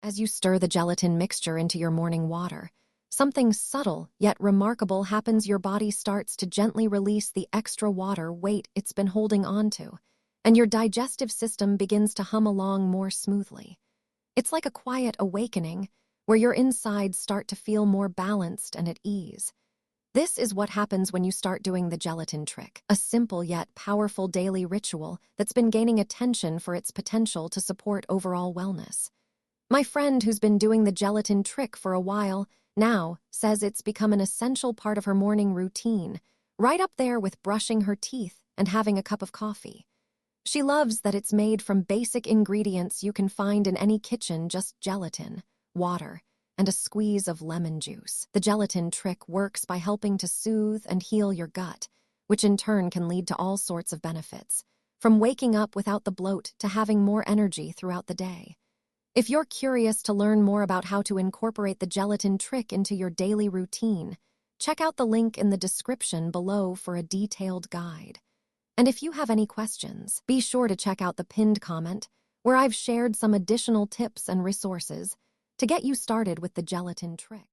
As you stir the gelatin mixture into your morning water, something subtle yet remarkable happens. Your body starts to gently release the extra water weight it's been holding onto, and your digestive system begins to hum along more smoothly. It's like a quiet awakening where your insides start to feel more balanced and at ease. This is what happens when you start doing the gelatin trick, a simple yet powerful daily ritual that's been gaining attention for its potential to support overall wellness. My friend who's been doing the gelatin trick for a while now says it's become an essential part of her morning routine, right up there with brushing her teeth and having a cup of coffee. She loves that it's made from basic ingredients you can find in any kitchen: just gelatin, water, and a squeeze of lemon juice. The gelatin trick works by helping to soothe and heal your gut, which in turn can lead to all sorts of benefits, from waking up without the bloat to having more energy throughout the day. If you're curious to learn more about how to incorporate the gelatin trick into your daily routine, check out the link in the description below for a detailed guide. And if you have any questions, be sure to check out the pinned comment where I've shared some additional tips and resources to get you started with the gelatin trick.